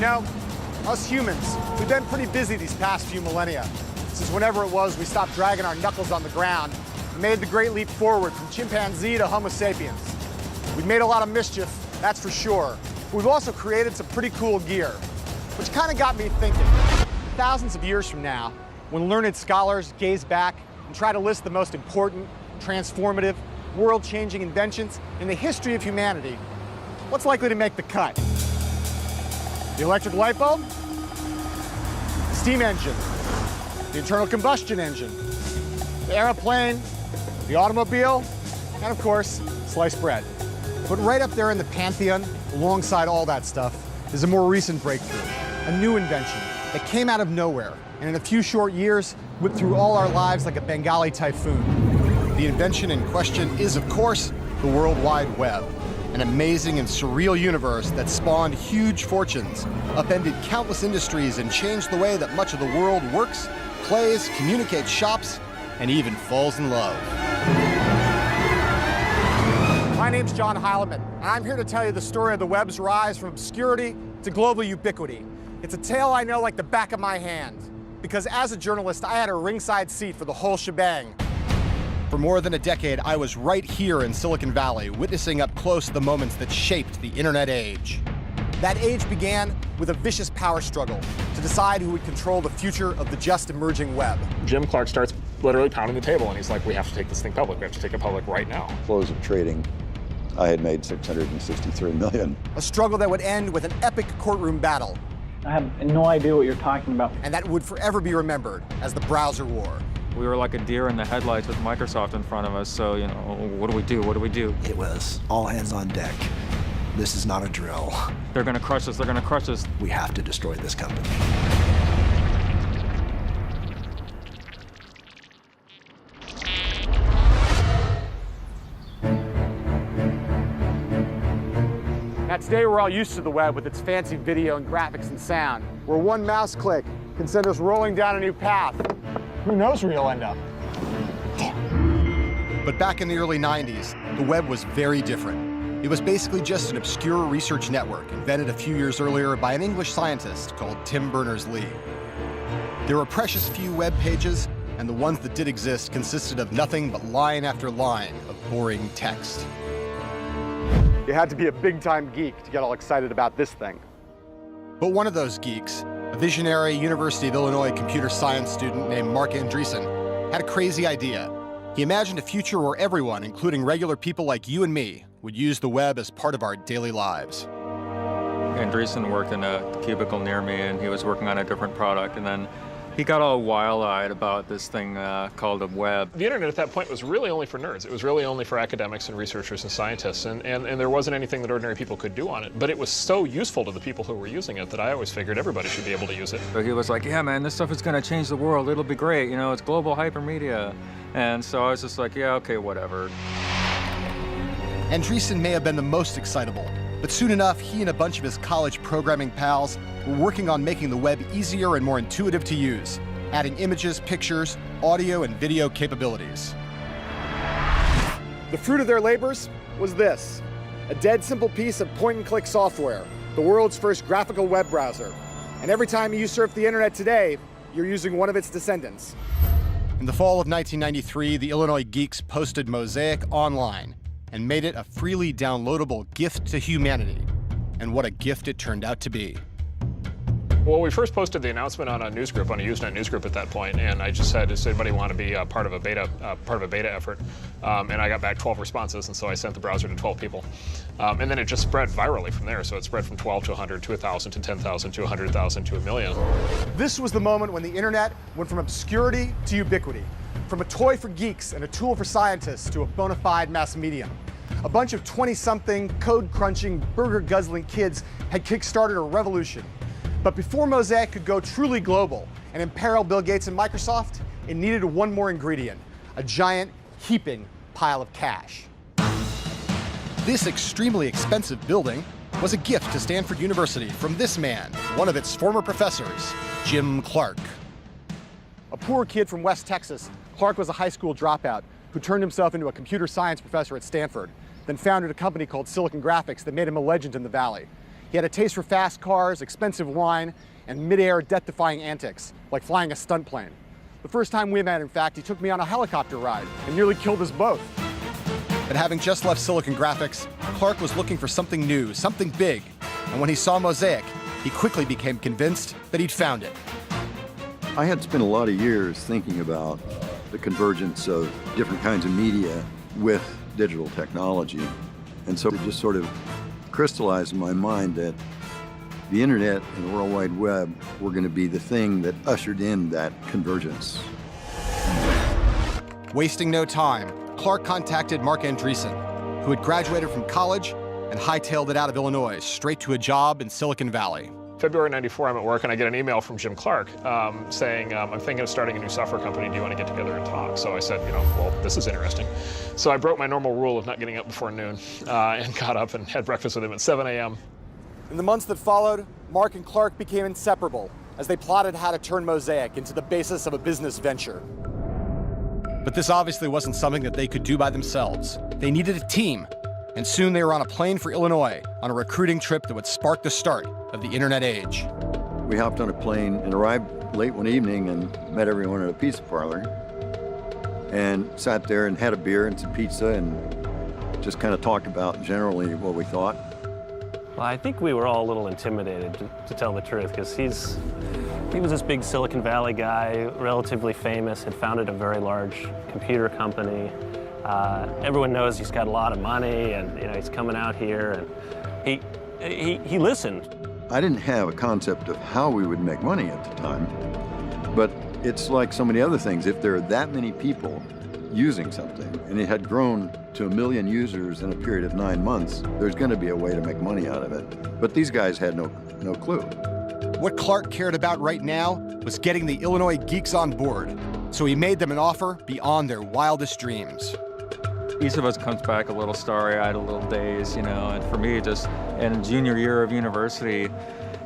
know, us humans, we've been pretty busy these past few millennia. Since whenever it was we stopped dragging our knuckles on the ground and made the great leap forward from chimpanzee to Homo sapiens. We've made a lot of mischief, that's for sure. But we've also created some pretty cool gear, which kind of got me thinking. Thousands of years from now, when learned scholars gaze back and try to list the most important, transformative, world-changing inventions in the history of humanity, what's likely to make the cut? The electric light bulb? The steam engine? The internal combustion engine? The airplane? The automobile? And of course, sliced bread. But right up there in the pantheon, alongside all that stuff, is a more recent breakthrough, a new invention that came out of nowhere and in a few short years whipped through all our lives like a Bengali typhoon. The invention in question is, of course, the World Wide Web, an amazing and surreal universe that spawned huge fortunes, upended countless industries, and changed the way that much of the world works, plays, communicates, shops, and even falls in love. My name's John Heilemann, and I'm here to tell you the story of the web's rise from obscurity to global ubiquity. It's a tale I know like the back of my hand, because as a journalist, I had a ringside seat for the whole shebang. For more than a decade, I was right here in Silicon Valley, witnessing up close the moments that shaped the internet age. That age began with a vicious power struggle to decide who would control the future of the just emerging web. Jim Clark starts literally pounding the table, and he's like, we have to take this thing public. We have to take it public right now. Close of trading, I had made $663 million. A struggle that would end with an epic courtroom battle. I have no idea what you're talking about. And that would forever be remembered as the browser war. We were like a deer in the headlights with Microsoft in front of us, so, you know, what do we do? What do we do? It was all hands on deck. This is not a drill. They're gonna crush us, they're gonna crush us. We have to destroy this company. Now today we're all used to the web with its fancy video and graphics and sound, where one mouse click can send us rolling down a new path. Who knows where you'll end up? But back in the early 90s, the web was very different. It was basically just an obscure research network invented a few years earlier by an English scientist called Tim Berners-Lee. There were precious few web pages, and the ones that did exist consisted of nothing but line after line of boring text. You had to be a big-time geek to get all excited about this thing. But one of those geeks, a visionary University of Illinois computer science student named Mark Andreessen, had a crazy idea. He imagined a future where everyone, including regular people like you and me, would use the web as part of our daily lives. Andreessen worked in a cubicle near me, and he was working on a different product, and then he got all wild-eyed about this thing called the web. The internet at that point was really only for nerds. It was really only for academics and researchers and scientists, and there wasn't anything that ordinary people could do on it. But it was so useful to the people who were using it that I always figured everybody should be able to use it. So he was like, yeah, man, this stuff is gonna change the world. It'll be great, you know, it's global hypermedia. And so I was just like, yeah, okay, whatever. Andreessen may have been the most excitable, but soon enough, he and a bunch of his college programming pals were working on making the web easier and more intuitive to use, adding images, pictures, audio, and video capabilities. The fruit of their labors was this, a dead simple piece of point-and-click software, the world's first graphical web browser. And every time you surf the internet today, you're using one of its descendants. In the fall of 1993, the Illinois geeks posted Mosaic online and made it a freely downloadable gift to humanity. And what a gift it turned out to be. Well, we first posted the announcement on a newsgroup, on a Usenet newsgroup at that point, and I just said, does anybody want to be part of a beta effort? And I got back 12 responses, and so I sent the browser to 12 people. And then it just spread virally from there. So it spread from 12 to 100 to 1,000 to 10,000 to 100,000 to 1 million. This was the moment when the internet went from obscurity to ubiquity, from a toy for geeks and a tool for scientists to a bona fide mass medium. A bunch of 20-something, code-crunching, burger-guzzling kids had kickstarted a revolution. But before Mosaic could go truly global and imperil Bill Gates and Microsoft, it needed one more ingredient, a giant, heaping pile of cash. This extremely expensive building was a gift to Stanford University from this man, one of its former professors, Jim Clark. A poor kid from West Texas, Clark was a high school dropout who turned himself into a computer science professor at Stanford, then founded a company called Silicon Graphics that made him a legend in the Valley. He had a taste for fast cars, expensive wine, and mid-air death-defying antics, like flying a stunt plane. The first time we met, in fact, he took me on a helicopter ride and nearly killed us both. But having just left Silicon Graphics, Clark was looking for something new, something big. And when he saw Mosaic, he quickly became convinced that he'd found it. I had spent a lot of years thinking about the convergence of different kinds of media with digital technology. And so it just sort of crystallized in my mind that the internet and the World Wide Web were going to be the thing that ushered in that convergence. Wasting no time, Clark contacted Mark Andreessen, who had graduated from college and hightailed it out of Illinois straight to a job in Silicon Valley. February '94, I'm at work and I get an email from Jim Clark saying, I'm thinking of starting a new software company. Do you want to get together and talk? So I said, well, this is interesting. So I broke my normal rule of not getting up before noon and got up and had breakfast with him at 7 a.m. In the months that followed, Mark and Clark became inseparable as they plotted how to turn Mosaic into the basis of a business venture. But this obviously wasn't something that they could do by themselves. They needed a team. And soon they were on a plane for Illinois on a recruiting trip that would spark the start of the internet age. We hopped on a plane and arrived late one evening and met everyone at a pizza parlor and sat there and had a beer and some pizza and just kind of talked about generally what we thought. Well, I think we were all a little intimidated, to tell the truth, because he was this big Silicon Valley guy, relatively famous, had founded a very large computer company. Everyone knows he's got a lot of money, and he's coming out here, and he listened. I didn't have a concept of how we would make money at the time, but it's like so many other things. If there are that many people using something, and it had grown to 1 million users in a period of 9 months, there's going to be a way to make money out of it. But these guys had no clue. What Clark cared about right now was getting the Illinois geeks on board, so he made them an offer beyond their wildest dreams. Each of us comes back a little starry-eyed, a little dazed, and for me, just in junior year of university,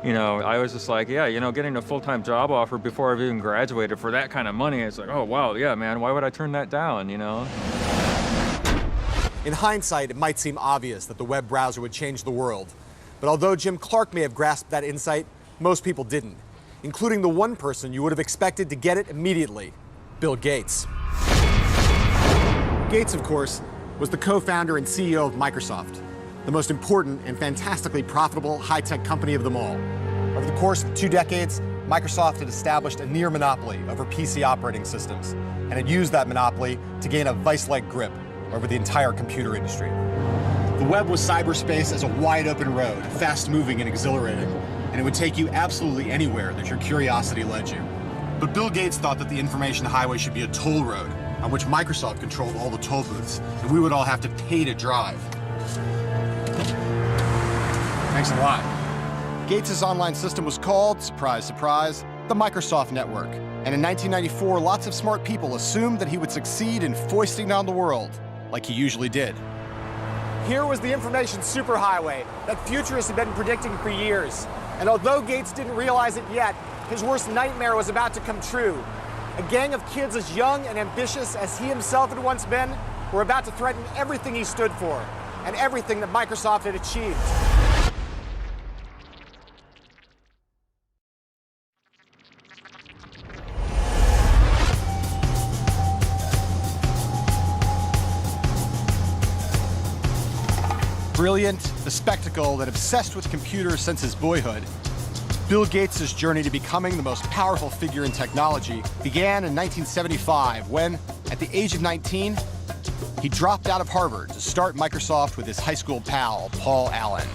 I was just like, yeah, getting a full-time job offer before I've even graduated for that kind of money, it's like, oh, wow, yeah, man, why would I turn that down, In hindsight, it might seem obvious that the web browser would change the world. But although Jim Clark may have grasped that insight, most people didn't, including the one person you would have expected to get it immediately, Bill Gates. Gates, of course, was the co-founder and CEO of Microsoft, the most important and fantastically profitable high-tech company of them all. Over the course of 2 decades, Microsoft had established a near monopoly over PC operating systems and had used that monopoly to gain a vice-like grip over the entire computer industry. The web was cyberspace as a wide-open road, fast-moving and exhilarating, and it would take you absolutely anywhere that your curiosity led you. But Bill Gates thought that the information highway should be a toll road on which Microsoft controlled all the toll booths, and we would all have to pay to drive. Thanks a lot. Gates' online system was called, surprise, surprise, the Microsoft Network. And in 1994, lots of smart people assumed that he would succeed in foisting down the world, like he usually did. Here was the information superhighway that futurists had been predicting for years. And although Gates didn't realize it yet, his worst nightmare was about to come true. A gang of kids as young and ambitious as he himself had once been were about to threaten everything he stood for and everything that Microsoft had achieved. Brilliant, the spectacle that obsessed with computers since his boyhood, Bill Gates' journey to becoming the most powerful figure in technology began in 1975 when, at the age of 19, he dropped out of Harvard to start Microsoft with his high school pal, Paul Allen.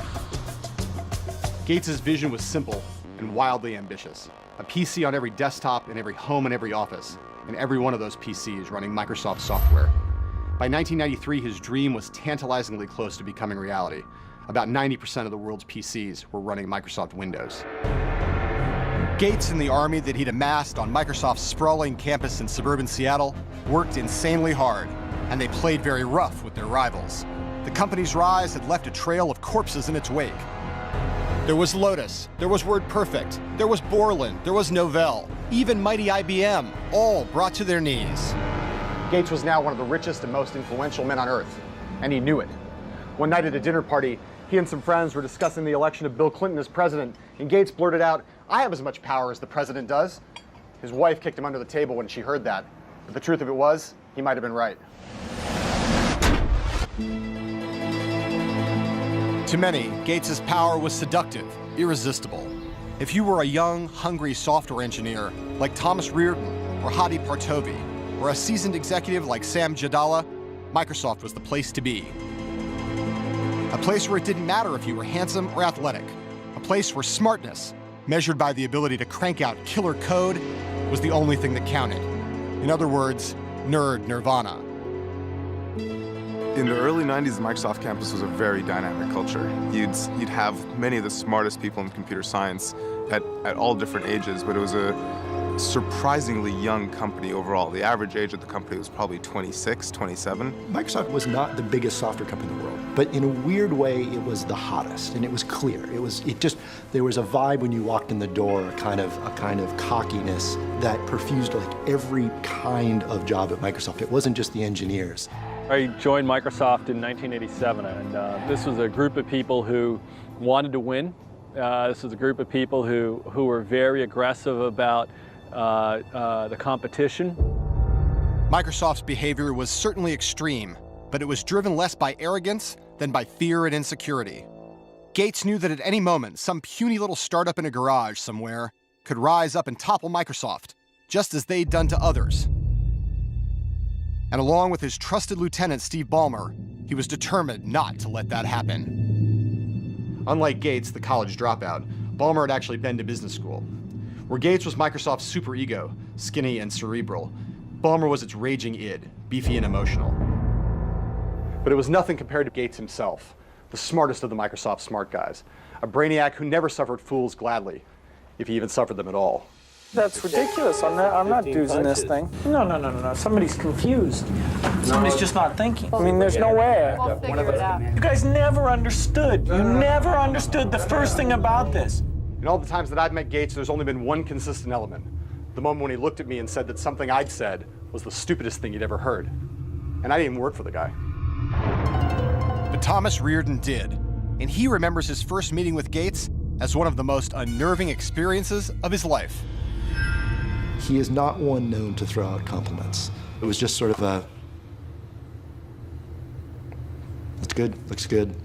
Gates' vision was simple and wildly ambitious. A PC on every desktop, in every home and every office, and every one of those PCs running Microsoft software. By 1993, his dream was tantalizingly close to becoming reality. About 90% of the world's PCs were running Microsoft Windows. Gates and the army that he'd amassed on Microsoft's sprawling campus in suburban Seattle worked insanely hard, and they played very rough with their rivals. The company's rise had left a trail of corpses in its wake. There was Lotus, there was WordPerfect, there was Borland, there was Novell, even mighty IBM, all brought to their knees. Gates was now one of the richest and most influential men on earth, and he knew it. One night at a dinner party, He and some friends were discussing the election of Bill Clinton as president, and Gates blurted out, "I have as much power as the president does." His wife kicked him under the table when she heard that. But the truth of it was, he might have been right. To many, Gates' power was seductive, irresistible. If you were a young, hungry software engineer like Thomas Reardon or Hadi Partovi, or a seasoned executive like Sam Jadala, Microsoft was the place to be. A place where it didn't matter if you were handsome or athletic. A place where smartness, measured by the ability to crank out killer code, was the only thing that counted. In other words, nerd nirvana. In the early 90s, the Microsoft campus was a very dynamic culture. You'd have many of the smartest people in computer science at all different ages, but it was a surprisingly young company overall. The average age of the company was probably 26, 27. Microsoft was not the biggest software company in the world, but in a weird way, it was the hottest, and it was clear. There was a vibe when you walked in the door, a kind of cockiness that perfused like every kind of job at Microsoft. It wasn't just the engineers. I joined Microsoft in 1987, and this was a group of people who wanted to win. This was a group of people who were very aggressive about the competition. Microsoft's behavior was certainly extreme, but it was driven less by arrogance than by fear and insecurity. Gates knew that at any moment, some puny little startup in a garage somewhere could rise up and topple Microsoft, just as they'd done to others. And along with his trusted lieutenant, Steve Ballmer, he was determined not to let that happen. Unlike Gates, the college dropout, Ballmer had actually been to business school. Where Gates was Microsoft's superego, skinny and cerebral, Ballmer was its raging id, beefy and emotional. But it was nothing compared to Gates himself, the smartest of the Microsoft smart guys, a brainiac who never suffered fools gladly, if he even suffered them at all. That's ridiculous. I'm not using this thing. No. Somebody's confused. Somebody's just not thinking. I mean, there's no way. We'll figure it out. You guys never understood. You never understood the first thing about this. In all the times that I've met Gates, there's only been one consistent element. The moment when he looked at me and said that something I'd said was the stupidest thing he'd ever heard. And I didn't even work for the guy. But Thomas Reardon did. And he remembers his first meeting with Gates as one of the most unnerving experiences of his life. He is not one known to throw out compliments. It was just sort of a, that's good, looks good.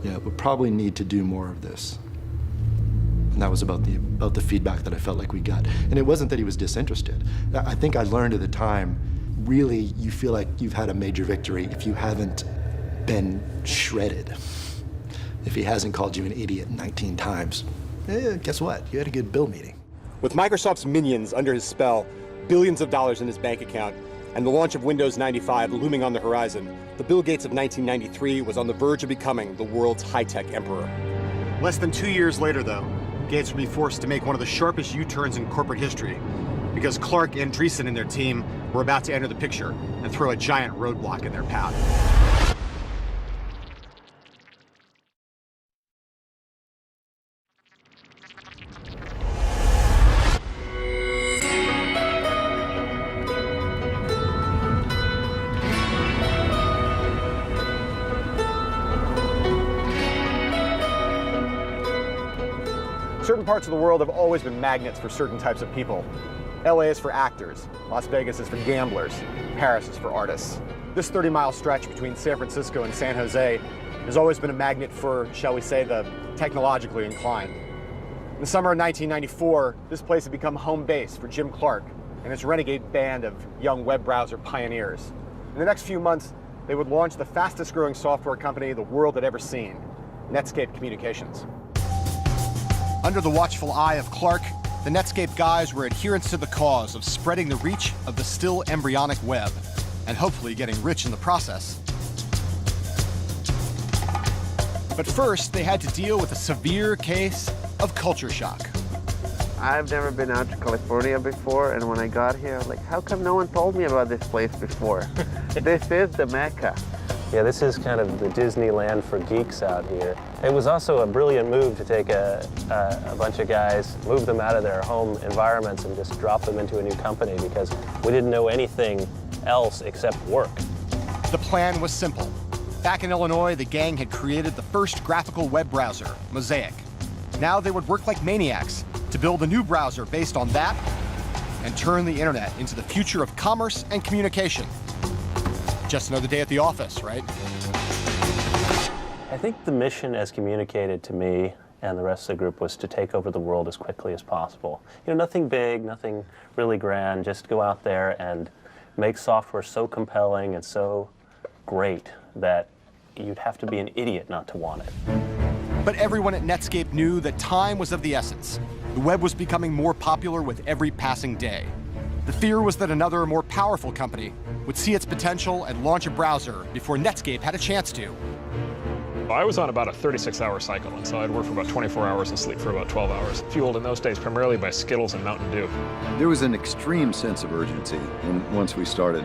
Yeah, we probably need to do more of this. And that was about the feedback that I felt like we got. And it wasn't that he was disinterested. I think I learned at the time, really, you feel like you've had a major victory if you haven't been shredded. If he hasn't called you an idiot 19 times, guess what? You had a good Bill meeting. With Microsoft's minions under his spell, billions of dollars in his bank account, and the launch of Windows 95 looming on the horizon, the Bill Gates of 1993 was on the verge of becoming the world's high-tech emperor. Less than 2 years later, though, Gates would be forced to make one of the sharpest U-turns in corporate history, because Clark, Andreessen, and their team were about to enter the picture and throw a giant roadblock in their path. Certain parts of the world have always been magnets for certain types of people. LA is for actors, Las Vegas is for gamblers, Paris is for artists. This 30-mile stretch between San Francisco and San Jose has always been a magnet for, shall we say, the technologically inclined. In the summer of 1994, this place had become home base for Jim Clark and his renegade band of young web browser pioneers. In the next few months, they would launch the fastest-growing software company the world had ever seen, Netscape Communications. Under the watchful eye of Clark, the Netscape guys were adherents to the cause of spreading the reach of the still embryonic web, and hopefully getting rich in the process. But first, they had to deal with a severe case of culture shock. I've never been out to California before, and when I got here, I was like, how come no one told me about this place before? This is the Mecca. Yeah, this is kind of the Disneyland for geeks out here. It was also a brilliant move to take a bunch of guys, move them out of their home environments and just drop them into a new company because we didn't know anything else except work. The plan was simple. Back in Illinois, the gang had created the first graphical web browser, Mosaic. Now they would work like maniacs to build a new browser based on that and turn the internet into the future of commerce and communication. Just another day at the office, right? I think the mission as communicated to me and the rest of the group was to take over the world as quickly as possible. You know, nothing big, nothing really grand, just go out there and make software so compelling and so great that you'd have to be an idiot not to want it. But everyone at Netscape knew that time was of the essence. The web was becoming more popular with every passing day. The fear was that another, more powerful company would see its potential and launch a browser before Netscape had a chance to. I was on about a 36-hour cycle, and so I'd work for about 24 hours and sleep for about 12 hours, fueled in those days primarily by Skittles and Mountain Dew. There was an extreme sense of urgency once we started,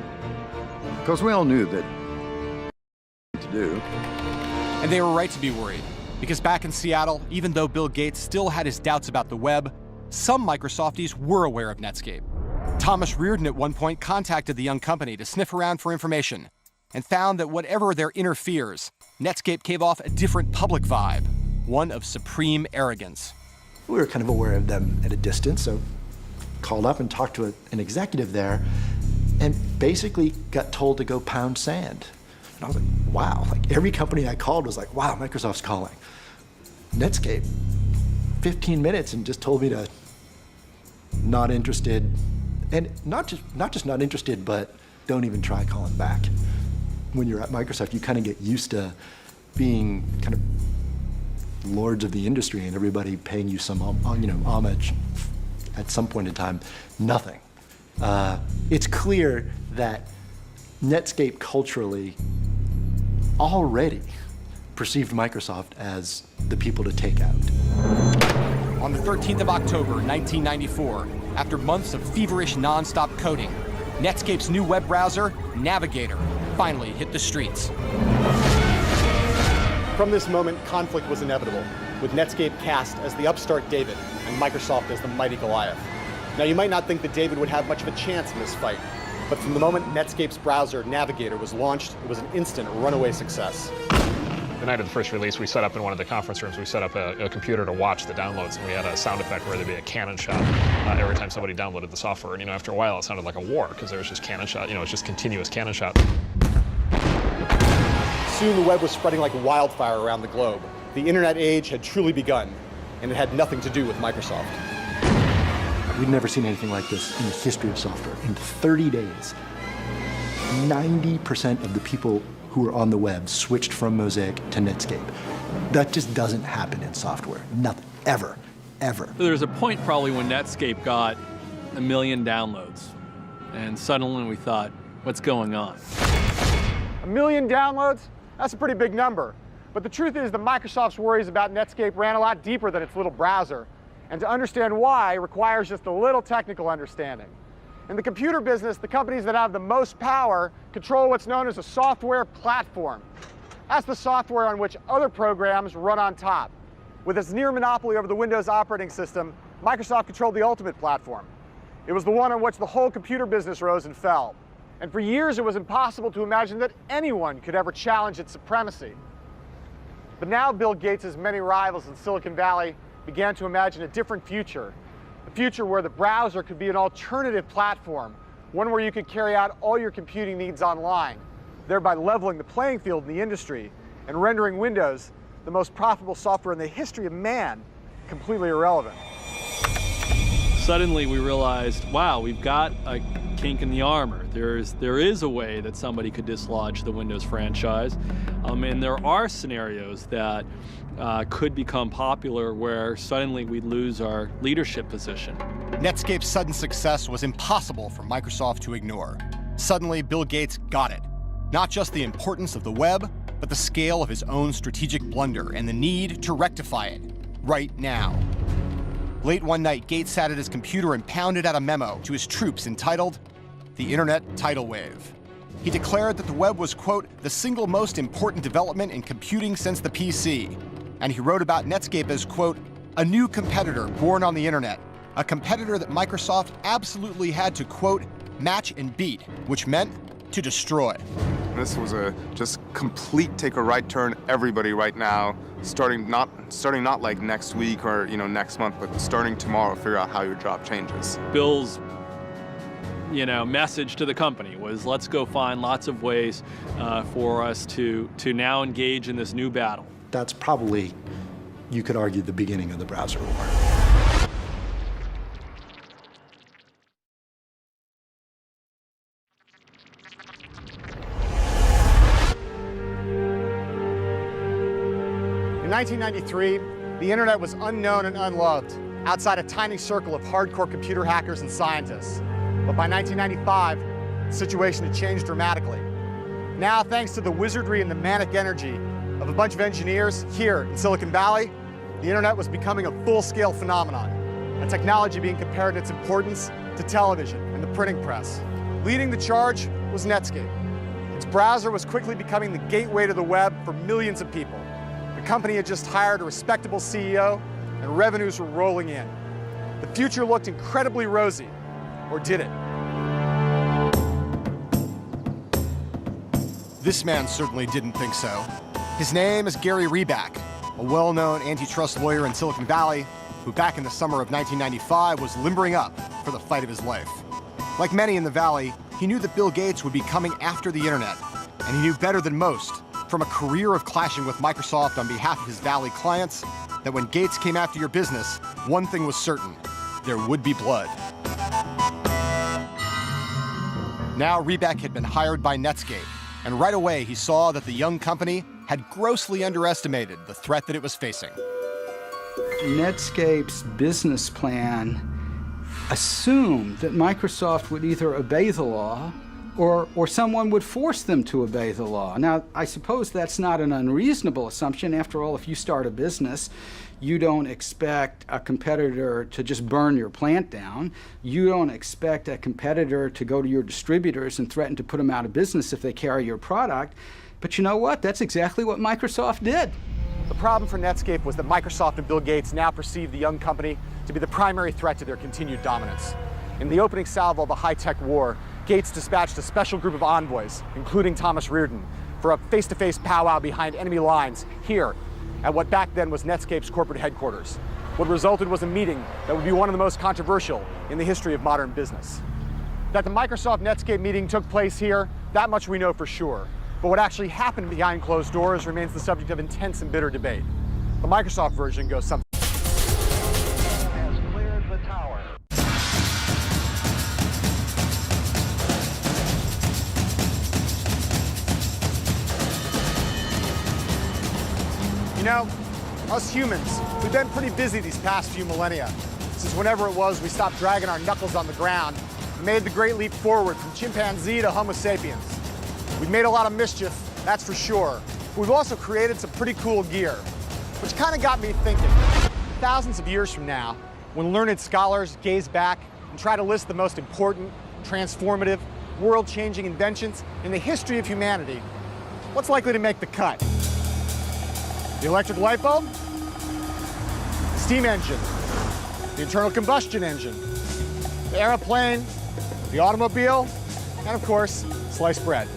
because we all knew that to do. And they were right to be worried, because back in Seattle, even though Bill Gates still had his doubts about the web, some Microsofties were aware of Netscape. Thomas Reardon at one point contacted the young company to sniff around for information, and found that whatever their inner fears, Netscape gave off a different public vibe, one of supreme arrogance. We were kind of aware of them at a distance, so called up and talked to an executive there, and basically got told to go pound sand. And I was like, wow, like every company I called was like, wow, Microsoft's calling. Netscape, 15 minutes and just told me to not interested, and not just not interested, but don't even try calling back. When you're at Microsoft, you kind of get used to being kind of lords of the industry and everybody paying you some, homage at some point in time. Nothing. It's clear that Netscape culturally already perceived Microsoft as the people to take out. On the 13th of October, 1994, after months of feverish nonstop coding, Netscape's new web browser, Navigator, finally hit the streets. From this moment, conflict was inevitable, with Netscape cast as the upstart David and Microsoft as the mighty Goliath. Now, you might not think that David would have much of a chance in this fight, but from the moment Netscape's browser, Navigator, was launched, it was an instant runaway success. The night of the first release, we set up in one of the conference rooms, we set up a computer to watch the downloads, and we had a sound effect where there'd be a cannon shot every time somebody downloaded the software. And after a while, it sounded like a war, because there was just cannon shot, it's just continuous cannon shot. Soon the web was spreading like wildfire around the globe. The internet age had truly begun, and it had nothing to do with Microsoft. We'd never seen anything like this in the history of software. In 30 days, 90% of the people who were on the web switched from Mosaic to Netscape. That just doesn't happen in software. Nothing. Ever. Ever. There was a point probably when Netscape got 1 million downloads, and suddenly we thought, what's going on? 1 million downloads? That's a pretty big number. But the truth is that Microsoft's worries about Netscape ran a lot deeper than its little browser. And to understand why requires just a little technical understanding. In the computer business, the companies that have the most power control what's known as a software platform. That's the software on which other programs run on top. With its near monopoly over the Windows operating system, Microsoft controlled the ultimate platform. It was the one on which the whole computer business rose and fell. And for years, it was impossible to imagine that anyone could ever challenge its supremacy. But now Bill Gates' many rivals in Silicon Valley began to imagine a different future. A future where the browser could be an alternative platform, one where you could carry out all your computing needs online, thereby leveling the playing field in the industry and rendering Windows, the most profitable software in the history of man, completely irrelevant. Suddenly we realized, wow, we've got a kink in the armor. There is a way that somebody could dislodge the Windows franchise, and there are scenarios that could become popular where suddenly we lose our leadership position. Netscape's sudden success was impossible for Microsoft to ignore. Suddenly, Bill Gates got it. Not just the importance of the web, but the scale of his own strategic blunder and the need to rectify it right now. Late one night, Gates sat at his computer and pounded out a memo to his troops entitled, "The Internet Tidal Wave." He declared that the web was, quote, the single most important development in computing since the PC. And he wrote about Netscape as, quote, a new competitor born on the internet, a competitor that Microsoft absolutely had to, quote, match and beat, which meant to destroy. This was a just complete take a right turn, everybody right now, starting not like next week or next month, but starting tomorrow, figure out how your job changes. Bill's message to the company was, let's go find lots of ways for us to now engage in this new battle. That's probably, you could argue, the beginning of the browser war. In 1993, the internet was unknown and unloved outside a tiny circle of hardcore computer hackers and scientists. But by 1995, the situation had changed dramatically. Now, thanks to the wizardry and the manic energy of a bunch of engineers here in Silicon Valley, the internet was becoming a full-scale phenomenon, a technology being compared in its importance to television and the printing press. Leading the charge was Netscape. Its browser was quickly becoming the gateway to the web for millions of people. The company had just hired a respectable CEO, and revenues were rolling in. The future looked incredibly rosy, or did it? This man certainly didn't think so. His name is Gary Reback, a well-known antitrust lawyer in Silicon Valley who back in the summer of 1995 was limbering up for the fight of his life. Like many in the Valley, he knew that Bill Gates would be coming after the internet, and he knew better than most, from a career of clashing with Microsoft on behalf of his Valley clients, that when Gates came after your business, one thing was certain: there would be blood. Now Reback had been hired by Netscape, and right away he saw that the young company had grossly underestimated the threat that it was facing. Netscape's business plan assumed that Microsoft would either obey the law or someone would force them to obey the law. Now, I suppose that's not an unreasonable assumption. After all, if you start a business, you don't expect a competitor to just burn your plant down. You don't expect a competitor to go to your distributors and threaten to put them out of business if they carry your product. But you know what? That's exactly what Microsoft did. The problem for Netscape was that Microsoft and Bill Gates now perceived the young company to be the primary threat to their continued dominance. In the opening salvo of the high-tech war, Gates dispatched a special group of envoys, including Thomas Reardon, for a face-to-face powwow behind enemy lines here at what back then was Netscape's corporate headquarters. What resulted was a meeting that would be one of the most controversial in the history of modern business. That the Microsoft-Netscape meeting took place here, that much we know for sure. But what actually happened behind closed doors remains the subject of intense and bitter debate. The Microsoft version goes something. You know, us humans, we've been pretty busy these past few millennia. Since whenever it was we stopped dragging our knuckles on the ground and made the great leap forward from chimpanzee to Homo sapiens. We've made a lot of mischief, that's for sure. But we've also created some pretty cool gear, which kind of got me thinking. Thousands of years from now, when learned scholars gaze back and try to list the most important, transformative, world-changing inventions in the history of humanity, what's likely to make the cut? The electric light bulb, steam engine, the internal combustion engine, the airplane, the automobile, and of course, sliced bread.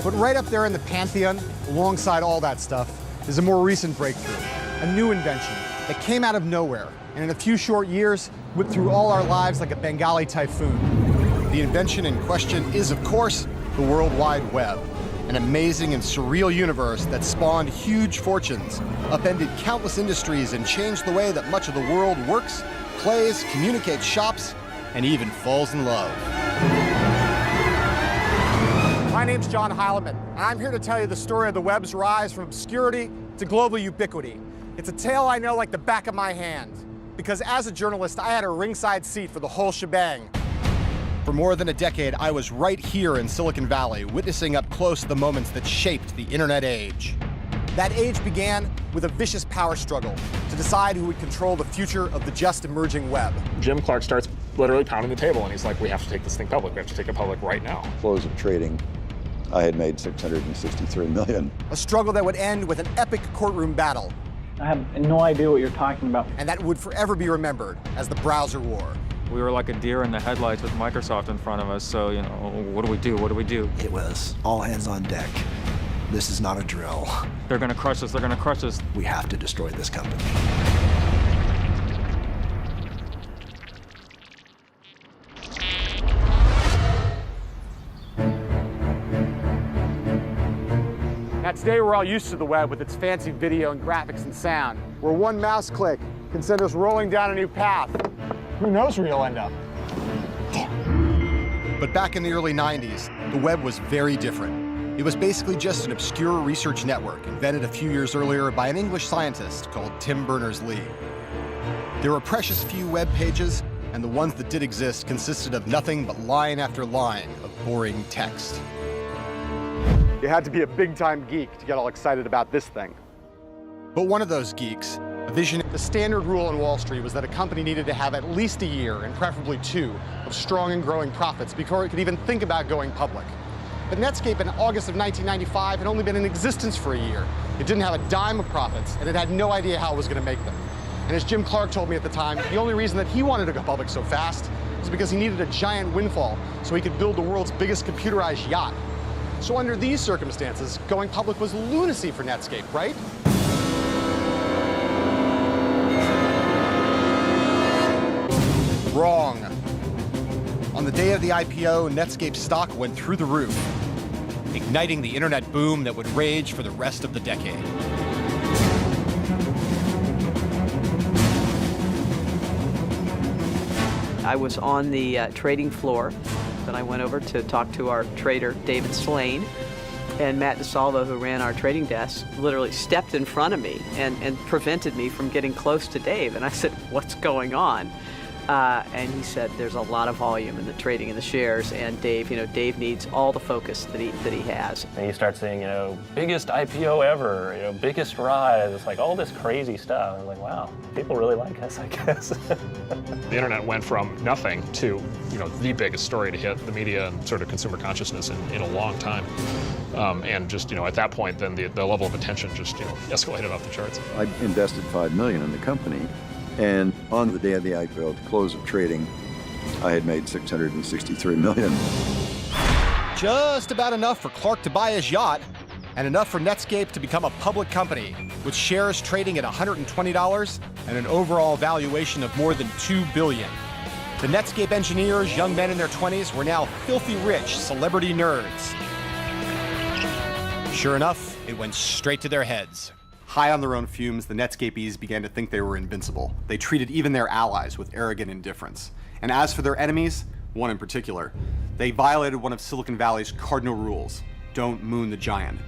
But right up there in the pantheon, alongside all that stuff, is a more recent breakthrough, a new invention that came out of nowhere, and in a few short years, whipped through all our lives like a Bengali typhoon. The invention in question is, of course, the World Wide Web. An amazing and surreal universe that spawned huge fortunes, upended countless industries, and changed the way that much of the world works, plays, communicates, shops, and even falls in love. My name's John Heilemann, and I'm here to tell you the story of the web's rise from obscurity to global ubiquity. It's a tale I know like the back of my hand, because as a journalist, I had a ringside seat for the whole shebang. For more than a decade, I was right here in Silicon Valley, witnessing up close the moments that shaped the internet age. That age began with a vicious power struggle to decide who would control the future of the just emerging web. Jim Clark starts literally pounding the table, and he's like, we have to take this thing public. We have to take it public right now. Close of trading, I had made $663 million. A struggle that would end with an epic courtroom battle. I have no idea what you're talking about. And that would forever be remembered as the browser war. We were like a deer in the headlights with Microsoft in front of us, so, you know, what do we do? What do we do? It was all hands on deck. This is not a drill. They're gonna crush us, they're gonna crush us. We have to destroy this company. Now today we're all used to the web with its fancy video and graphics and sound, where one mouse click can send us rolling down a new path. Who knows where you'll end up? But back in the early 90s, the web was very different. It was basically just an obscure research network invented a few years earlier by an English scientist called Tim Berners-Lee. There were precious few web pages, and the ones that did exist consisted of nothing but line after line of boring text. You had to be a big-time geek to get all excited about this thing. But one of those geeks, a vision. The standard rule in Wall Street was that a company needed to have at least a year, and preferably 2, of strong and growing profits before it could even think about going public. But Netscape in August of 1995 had only been in existence for a year. It didn't have a dime of profits, and it had no idea how it was going to make them. And as Jim Clark told me at the time, the only reason that he wanted to go public so fast was because he needed a giant windfall so he could build the world's biggest computerized yacht. So under these circumstances, going public was lunacy for Netscape, right? Wrong. On the day of the IPO, Netscape stock went through the roof, igniting the internet boom that would rage for the rest of the decade. I was on the trading floor. Then I went over to talk to our trader, David Slane, and Matt DeSalvo, who ran our trading desk, literally stepped in front of me and prevented me from getting close to Dave. And I said, "What's going on?" And he said, "There's a lot of volume in the trading in the shares, and Dave needs all the focus that he has." And you start seeing, biggest IPO ever, biggest rise. It's like all this crazy stuff. I'm like, wow, people really like us, I guess. The internet went from nothing to, the biggest story to hit the media and sort of consumer consciousness in a long time. And just, at that point, then the level of attention just, escalated off the charts. I invested $5 million in the company. And on the day of the IPO, at the close of trading, I had made $663 million. Just about enough for Clark to buy his yacht, and enough for Netscape to become a public company, with shares trading at $120 and an overall valuation of more than $2 billion. The Netscape engineers, young men in their 20s, were now filthy rich celebrity nerds. Sure enough, it went straight to their heads. High on their own fumes, the Netscapies began to think they were invincible. They treated even their allies with arrogant indifference. And as for their enemies, one in particular, they violated one of Silicon Valley's cardinal rules: don't moon the giant.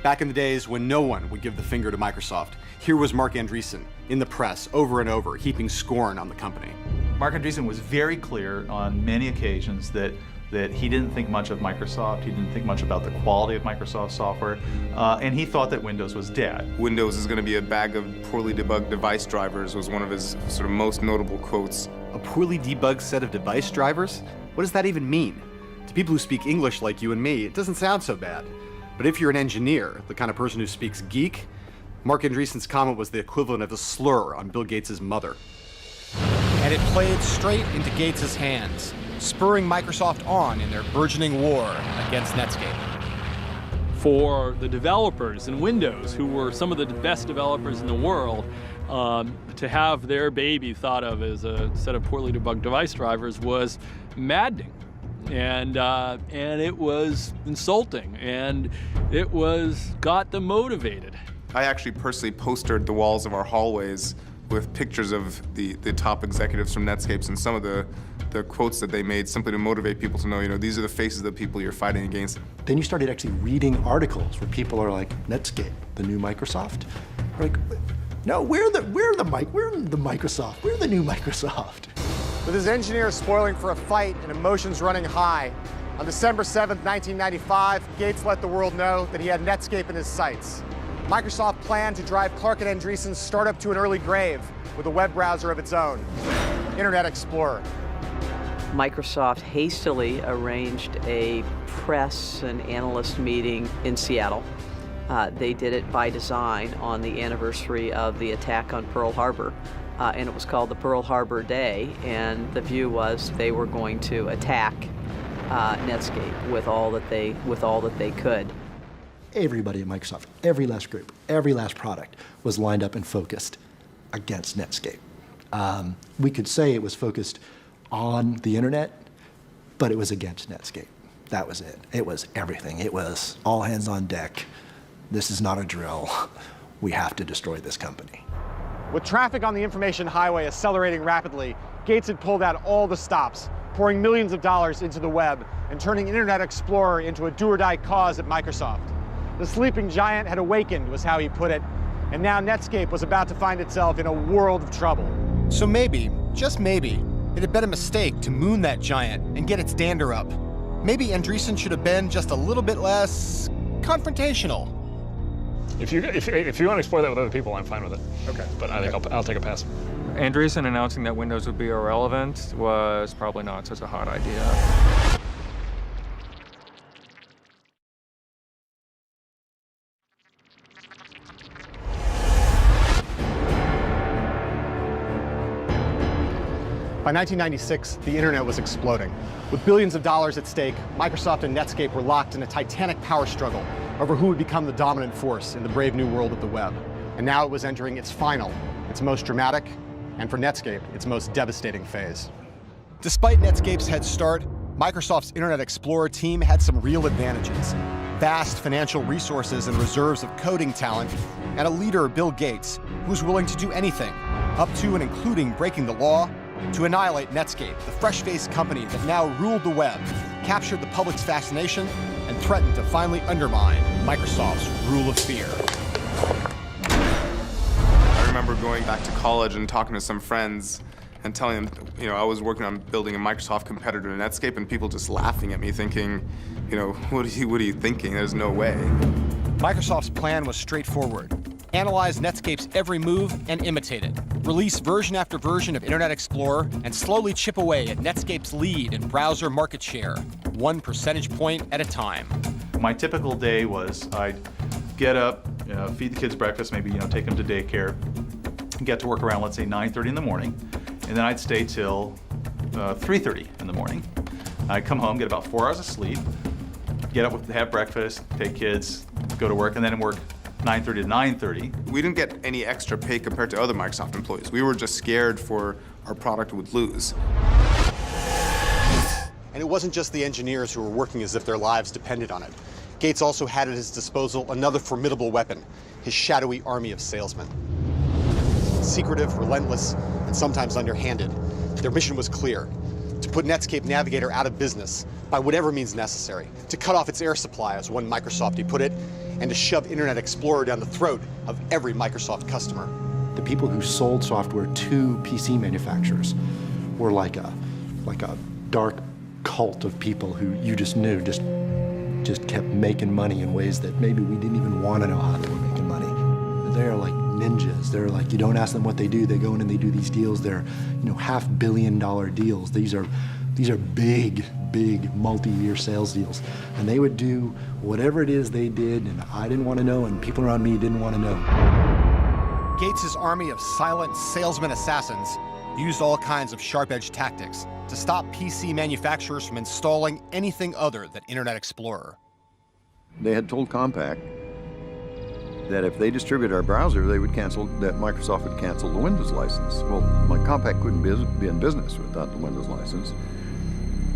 Back in the days when no one would give the finger to Microsoft, here was Mark Andreessen in the press over and over, heaping scorn on the company. Mark Andreessen was very clear on many occasions that he didn't think much of Microsoft, he didn't think much about the quality of Microsoft software, and he thought that Windows was dead. Windows is going to be a bag of poorly debugged device drivers was one of his sort of most notable quotes. A poorly debugged set of device drivers? What does that even mean? To people who speak English like you and me, it doesn't sound so bad. But if you're an engineer, the kind of person who speaks geek, Mark Andreessen's comment was the equivalent of a slur on Bill Gates' mother. And it played straight into Gates' hands, spurring Microsoft on in their burgeoning war against Netscape. For the developers in Windows, who were some of the best developers in the world, to have their baby thought of as a set of poorly debugged device drivers was maddening. And it was insulting, and it got them motivated. I actually personally postered the walls of our hallways with pictures of the top executives from Netscape and some of the quotes that they made simply to motivate people to know, these are the faces of the people you're fighting against. Then you started actually reading articles where people are like, Netscape, the new Microsoft? We're like, no, we're the Microsoft. We're the new Microsoft. With his engineers spoiling for a fight and emotions running high, on December 7th, 1995, Gates let the world know that he had Netscape in his sights. Microsoft planned to drive Clark and Andreessen's startup to an early grave with a web browser of its own, Internet Explorer. Microsoft hastily arranged a press and analyst meeting in Seattle. They did it by design on the anniversary of the attack on Pearl Harbor. and it was called the Pearl Harbor Day, and the view was they were going to attack Netscape with all that they could. Everybody at Microsoft, every last group, every last product was lined up and focused against Netscape. We could say it was focused on the internet, but it was against Netscape. That was it. It was everything. It was all hands on deck. This is not a drill. We have to destroy this company. With traffic on the information highway accelerating rapidly, Gates had pulled out all the stops, pouring millions of dollars into the web and turning Internet Explorer into a do-or-die cause at Microsoft. The sleeping giant had awakened, was how he put it, and now Netscape was about to find itself in a world of trouble. So maybe, just maybe, it had been a mistake to moon that giant and get its dander up. Maybe Andreessen should have been just a little bit less confrontational. If you want to explore that with other people, I'm fine with it. Okay. But I think I'll take a pass. Andreessen announcing that Windows would be irrelevant was probably not such a hot idea. By 1996, the internet was exploding. With billions of dollars at stake, Microsoft and Netscape were locked in a titanic power struggle over who would become the dominant force in the brave new world of the web. And now it was entering its final, its most dramatic, and for Netscape, its most devastating phase. Despite Netscape's head start, Microsoft's Internet Explorer team had some real advantages. Vast financial resources and reserves of coding talent, and a leader, Bill Gates, who was willing to do anything, up to and including breaking the law, to annihilate Netscape, the fresh-faced company that now ruled the web, captured the public's fascination, and threatened to finally undermine Microsoft's rule of fear. I remember going back to college and talking to some friends and telling them, I was working on building a Microsoft competitor to Netscape, and people just laughing at me, thinking, what are you thinking? There's no way. Microsoft's plan was straightforward. Analyze Netscape's every move and imitate it. Release version after version of Internet Explorer and slowly chip away at Netscape's lead in browser market share, 1 percentage point at a time. My typical day was I'd get up, feed the kids breakfast, maybe take them to daycare, get to work around, let's say 9:30 in the morning, and then I'd stay till 3:30 in the morning. I'd come home, get about 4 hours of sleep, get up, have breakfast, take kids, go to work, and then work 9:30 to 9:30. We didn't get any extra pay compared to other Microsoft employees. We were just scared for our product would lose. And it wasn't just the engineers who were working as if their lives depended on it. Gates also had at his disposal another formidable weapon, his shadowy army of salesmen. Secretive, relentless, and sometimes underhanded, their mission was clear: to put Netscape Navigator out of business by whatever means necessary, to cut off its air supply, as one Microsoftie put it, and to shove Internet Explorer down the throat of every Microsoft customer. The people who sold software to PC manufacturers were like a dark cult of people who you just knew just kept making money in ways that maybe we didn't even want to know how they were making money. They're like ninjas. They're like, you don't ask them what they do, they go in and they do these deals. They're $500 million deals. These are big multi-year sales deals. And they would do whatever it is they did, and I didn't want to know, and people around me didn't want to know. Gates' army of silent salesman assassins used all kinds of sharp-edged tactics to stop PC manufacturers from installing anything other than Internet Explorer. They had told Compaq that if they distribute our browser, that Microsoft would cancel the Windows license. Well, Compaq couldn't be in business without the Windows license,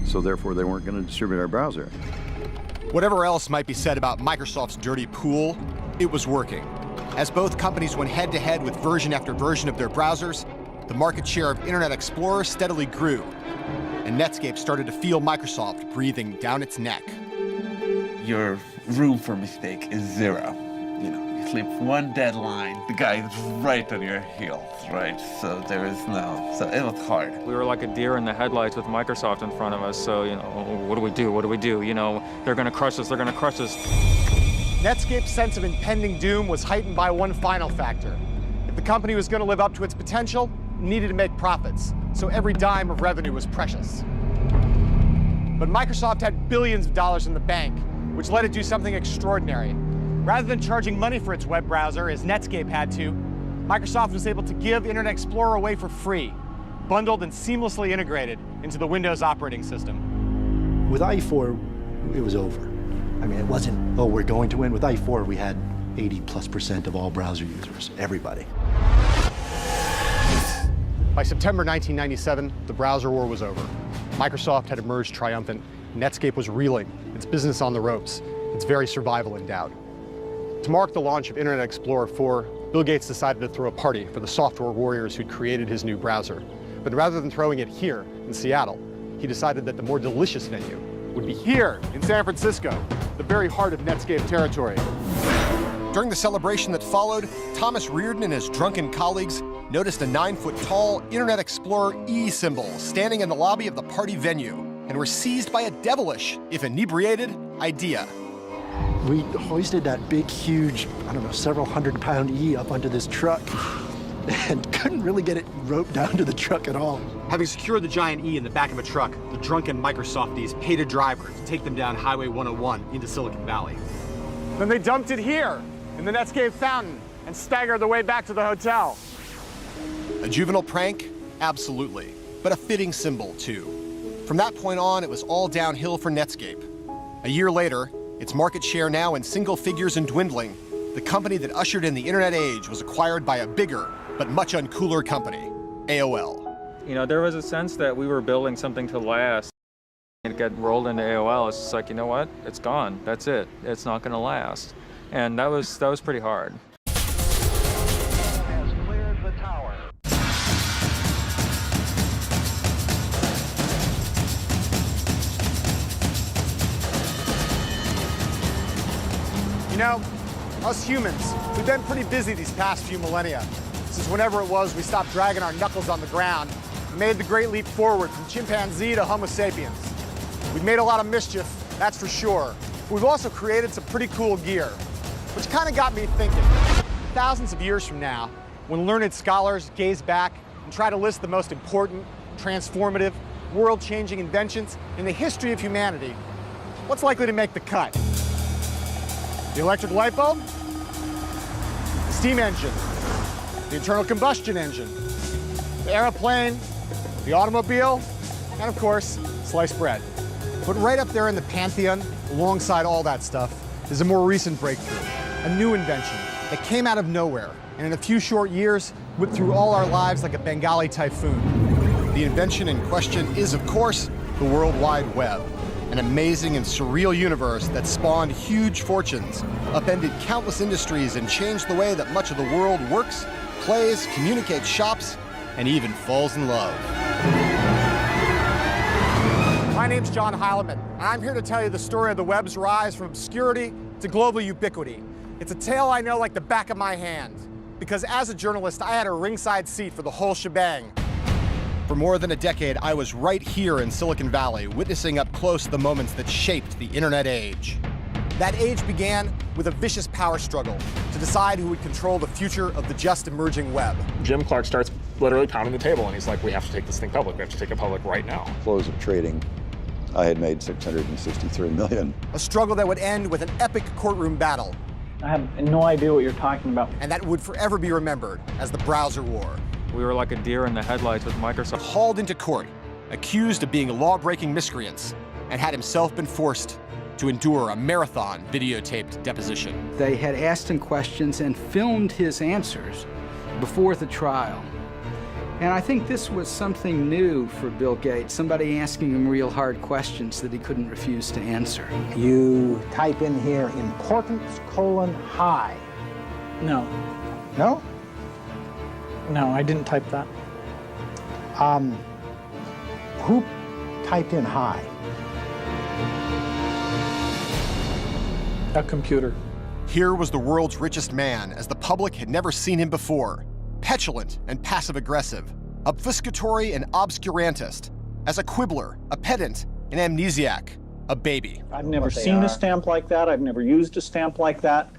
so therefore they weren't going to distribute our browser. Whatever else might be said about Microsoft's dirty pool, it was working. As both companies went head-to-head with version after version of their browsers, the market share of Internet Explorer steadily grew, and Netscape started to feel Microsoft breathing down its neck. Your room for mistake is 0. You sleep one deadline, the guy is right on your heels, right? So so it was hard. We were like a deer in the headlights with Microsoft in front of us, so, what do we do? What do we do? They're gonna crush us, Netscape's sense of impending doom was heightened by one final factor. If the company was going to live up to its potential, it needed to make profits, so every dime of revenue was precious. But Microsoft had billions of dollars in the bank, which let it do something extraordinary. Rather than charging money for its web browser, as Netscape had to, Microsoft was able to give Internet Explorer away for free, bundled and seamlessly integrated into the Windows operating system. With IE4, it was over. I mean, it wasn't, oh, we're going to win. With IE4, we had 80+% of all browser users, everybody. By September 1997, the browser war was over. Microsoft had emerged triumphant. Netscape was reeling, its business on the ropes, its very survival in doubt. To mark the launch of Internet Explorer 4, Bill Gates decided to throw a party for the software warriors who'd created his new browser. But rather than throwing it here in Seattle, he decided that the more delicious venue would be here in San Francisco, the very heart of Netscape territory. During the celebration that followed, Thomas Reardon and his drunken colleagues noticed a 9-foot-tall Internet Explorer E symbol standing in the lobby of the party venue and were seized by a devilish, if inebriated, idea. We hoisted that big, huge, I don't know, several hundred-pound E up onto this truck and couldn't really get it roped down to the truck at all. Having secured the giant E in the back of a truck, the drunken Microsofties paid a driver to take them down Highway 101 into Silicon Valley. Then they dumped it here in the Netscape fountain and staggered their way back to the hotel. A juvenile prank? Absolutely. But a fitting symbol, too. From that point on, it was all downhill for Netscape. A year later, its market share now in single figures and dwindling, the company that ushered in the internet age was acquired by a bigger, but much uncooler company, AOL. You know, there was a sense that we were building something to last. It got rolled into AOL. It's just like, you know what? It's gone. That's it. It's not going to last. And that was pretty hard. You know, us humans, we've been pretty busy these past few millennia. Since whenever it was we stopped dragging our knuckles on the ground and made the great leap forward from chimpanzee to Homo sapiens. We've made a lot of mischief, that's for sure. But we've also created some pretty cool gear, which kind of got me thinking. Thousands of years from now, when learned scholars gaze back and try to list the most important, transformative, world-changing inventions in the history of humanity, what's likely to make the cut? The electric light bulb, the steam engine, the internal combustion engine, the airplane, the automobile, and of course, sliced bread. But right up there in the pantheon, alongside all that stuff, is a more recent breakthrough, a new invention that came out of nowhere and in a few short years whipped through all our lives like a Bengali typhoon. The invention in question is, of course, the World Wide Web. An amazing and surreal universe that spawned huge fortunes, upended countless industries, and changed the way that much of the world works, plays, communicates, shops, and even falls in love. My name's John Heilemann, and I'm here to tell you the story of the web's rise from obscurity to global ubiquity. It's a tale I know like the back of my hand, because as a journalist, I had a ringside seat for the whole shebang. For more than a decade, I was right here in Silicon Valley, witnessing up close the moments that shaped the internet age. That age began with a vicious power struggle to decide who would control the future of the just emerging web. Jim Clark starts literally pounding the table, and he's like, we have to take this thing public. We have to take it public right now. Close of trading, I had made $663 million. A struggle that would end with an epic courtroom battle. I have no idea what you're talking about. And that would forever be remembered as the browser war. We were like a deer in the headlights with Microsoft. Hauled into court, accused of being law-breaking miscreants, and had himself been forced to endure a marathon videotaped deposition. They had asked him questions and filmed his answers before the trial. And I think this was something new for Bill Gates, somebody asking him real hard questions that he couldn't refuse to answer. You type in here, importance, high. No. No? No, I didn't type that. Who typed in high? A computer. Here was the world's richest man, as the public had never seen him before. Petulant and passive-aggressive, obfuscatory and obscurantist, as a quibbler, a pedant, an amnesiac, a baby. I've never seen a stamp like that. I've never used a stamp like that.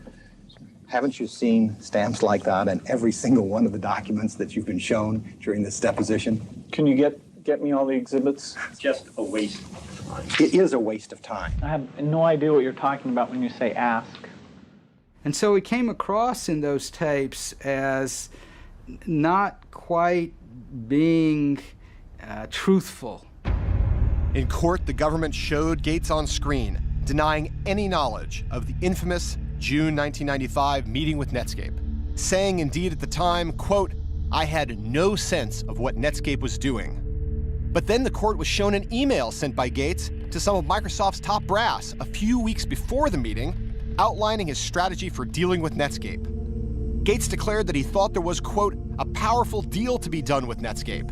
Haven't you seen stamps like that in every single one of the documents that you've been shown during this deposition? Can you get me all the exhibits? It's just a waste of time. It is a waste of time. I have no idea what you're talking about when you say ask. And so he came across in those tapes as not quite being truthful. In court, the government showed Gates on screen, denying any knowledge of the infamous June 1995 meeting with Netscape, saying indeed at the time, quote, "I had no sense of what Netscape was doing." But then the court was shown an email sent by Gates to some of Microsoft's top brass a few weeks before the meeting, outlining his strategy for dealing with Netscape. Gates declared that he thought there was, quote, "a powerful deal to be done with Netscape,"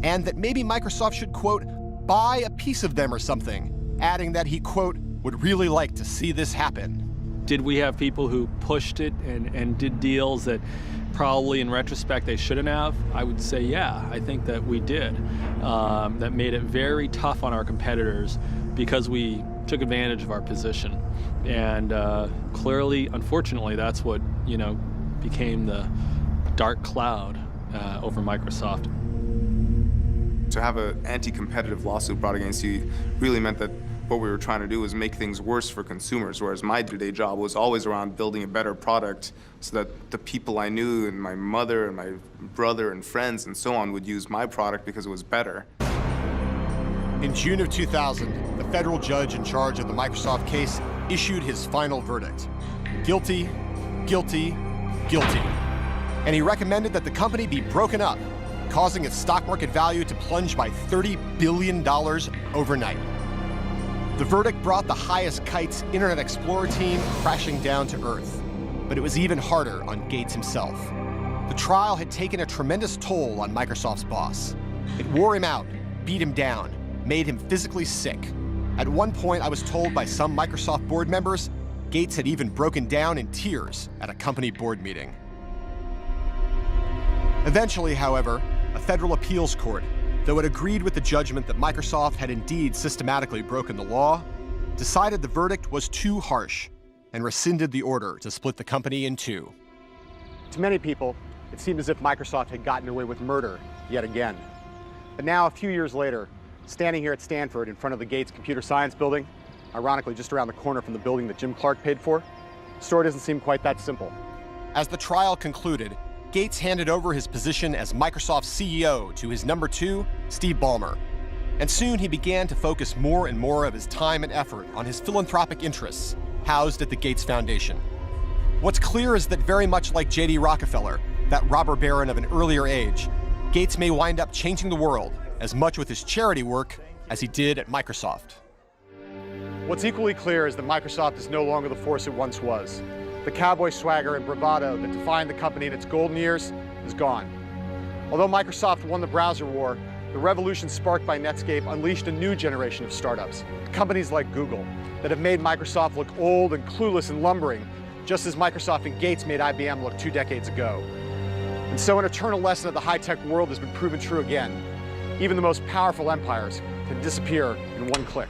and that maybe Microsoft should, quote, "buy a piece of them or something," adding that he, quote, "would really like to see this happen." Did we have people who pushed it and did deals that probably in retrospect they shouldn't have? I would say, yeah, I think that we did. That made it very tough on our competitors because we took advantage of our position. And clearly, unfortunately, that's what, became the dark cloud over Microsoft. To have an anti-competitive lawsuit brought against you really meant that what we were trying to do was make things worse for consumers, whereas my day-to-day job was always around building a better product so that the people I knew and my mother and my brother and friends and so on would use my product because it was better. In June of 2000, the federal judge in charge of the Microsoft case issued his final verdict. Guilty, guilty, guilty. And he recommended that the company be broken up, causing its stock market value to plunge by $30 billion overnight. The verdict brought the highest kite's Internet Explorer team crashing down to earth, but it was even harder on Gates himself. The trial had taken a tremendous toll on Microsoft's boss. It wore him out, beat him down, made him physically sick. At one point, I was told by some Microsoft board members, Gates had even broken down in tears at a company board meeting. Eventually, however, a federal appeals court, though it agreed with the judgment that Microsoft had indeed systematically broken the law, decided the verdict was too harsh and rescinded the order to split the company in two. To many people, it seemed as if Microsoft had gotten away with murder yet again. But now, a few years later, standing here at Stanford in front of the Gates Computer Science building, ironically just around the corner from the building that Jim Clark paid for, the story doesn't seem quite that simple. As the trial concluded, Gates handed over his position as Microsoft's CEO to his number two, Steve Ballmer. And soon he began to focus more and more of his time and effort on his philanthropic interests, housed at the Gates Foundation. What's clear is that very much like J.D. Rockefeller, that robber baron of an earlier age, Gates may wind up changing the world as much with his charity work as he did at Microsoft. What's equally clear is that Microsoft is no longer the force it once was. The cowboy swagger and bravado that defined the company in its golden years is gone. Although Microsoft won the browser war, the revolution sparked by Netscape unleashed a new generation of startups, companies like Google, that have made Microsoft look old and clueless and lumbering, just as Microsoft and Gates made IBM look 2 decades ago. And so an eternal lesson of the high-tech world has been proven true again. Even the most powerful empires can disappear in one click.